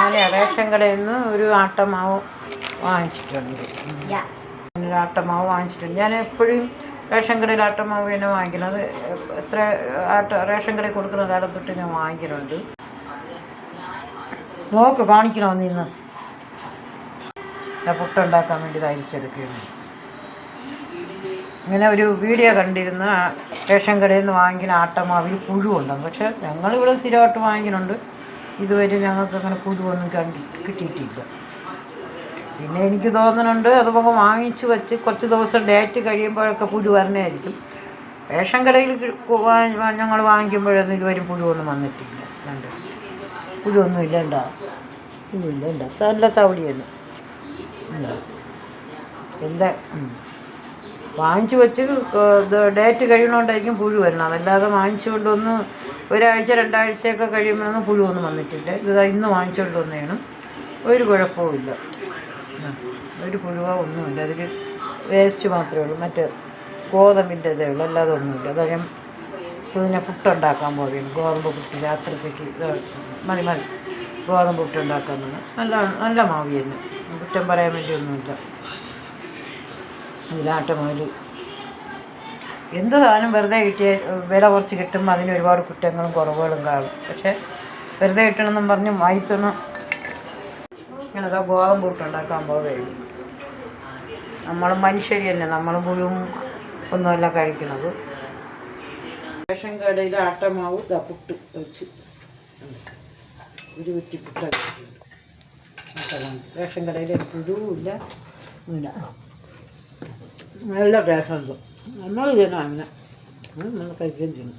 ഞാൻ റേഷൻ കടയിൽ നിന്ന് ഒരു ആട്ടമാവ് വാങ്ങിച്ചിട്ടുണ്ട്. ഒരു ആട്ടമാവ് വാങ്ങിച്ചിട്ടുണ്ട്. ഞാൻ എപ്പോഴും റേഷൻ കടയിൽ ആട്ടമാവ് തന്നെ വാങ്ങിക്കുന്നത്. എത്ര റേഷൻ കടയിൽ കൊടുക്കുന്ന കാലം തൊട്ട് ഞാൻ വാങ്ങിക്കുന്നുണ്ട്. നോക്ക് കാണിക്കണമെന്ന് ഇന്ന് പുട്ടുണ്ടാക്കാൻ വേണ്ടി തയ്ച്ചെടുക്കുകയാണ്. ഇങ്ങനെ ഒരു വീഡിയോ കണ്ടിരുന്ന റേഷൻ കടയിൽ നിന്ന് വാങ്ങിക്കുന്ന ആട്ടമാവിൽ പുഴുവുണ്ടാകും. പക്ഷേ ഞങ്ങളിവിടെ സ്ഥിരമായിട്ട് വാങ്ങിക്കുന്നുണ്ട്. ഇതുവരെ ഞങ്ങൾക്ക് അങ്ങനെ പുഴുവൊന്നും കിട്ടിയിട്ടില്ല. പിന്നെ എനിക്ക് തോന്നുന്നുണ്ട് അതുപോലെ വാങ്ങിച്ച് വെച്ച് കുറച്ച് ദിവസം ഡേറ്റ് കഴിയുമ്പോഴൊക്കെ പുഴു വരണമായിരിക്കും. റേഷൻ കടയിൽ ഞങ്ങൾ വാങ്ങിക്കുമ്പോഴൊന്നും ഇതുവരെ പുഴുവൊന്നും വന്നിട്ടില്ല. ഉണ്ട് പുഴുവൊന്നും ഇല്ല. പുഴുവില്ല. നല്ല തവടിയൊന്നും എന്താ വാങ്ങിച്ച് വെച്ച് ഡേറ്റ് കഴിയണോണ്ടായിരിക്കും പുഴു വരണം. അതല്ലാതെ വാങ്ങിച്ചു കൊണ്ടൊന്ന് ഒരാഴ്ച 2 ആഴ്ചയൊക്കെ കഴിയുമ്പോഴൊന്നും പുഴുവൊന്നും വന്നിട്ടില്ല. ഇത് ഇന്ന് വാങ്ങിച്ചുകൊണ്ട് വന്നതാണ്. ഒരു കുഴപ്പവുമില്ല. ഒരു പുഴുവോ ഒന്നുമില്ല. അതിൽ വേസ്റ്റ് മാത്രമേ ഉള്ളൂ. മറ്റേ ഗോതമ്പിൻ്റെ ഇതേ ഉള്ളൂ, അല്ലാതെ ഒന്നുമില്ല. അത് ഞാൻ പിന്നെ പുട്ടുണ്ടാക്കാൻ പോവുകയാണ്. ഗോതമ്പ് പുട്ട് രാത്രിത്തേക്ക് മതി ഗോതമ്പ് പുട്ടുണ്ടാക്കാൻ നല്ല മാവി തന്നെ. കുറ്റം പറയാൻ വേണ്ടി ഒന്നുമില്ല. ഇതിലാട്ടമാവിൽ എന്ത് സാധനം വെറുതെ കിട്ടിയാൽ വില കുറച്ച് കിട്ടുമ്പോൾ അതിന് ഒരുപാട് കുറ്റങ്ങളും കുറവുകളും കാണും. പക്ഷേ വെറുതെ കിട്ടണമെന്നും പറഞ്ഞ് വായിത്തൊന്നും ഇങ്ങനത്തെ ഗോതമ്പ് പുട്ടുണ്ടാക്കാൻ പോവുകയാണ്. നമ്മൾ മനുഷ്യർ തന്നെ, നമ്മളും പുഴുവും ഒന്നുമല്ല കഴിക്കുന്നത്. റേഷൻ കടയിൽ ആട്ടമാവ് പുട്ട് വെച്ച് ഒരു കുറ്റി പുട്ട് വെച്ചിട്ടുണ്ട്. റേഷൻ കടയിൽ പുഴുവില്ല, ഇല്ല. നല്ല ടേസ്റ്റ് ഉണ്ട്. നമ്മൾ ചെയ്യണം അങ്ങനെ നമ്മൾ കഴിക്കുകയും ചെയ്യണം.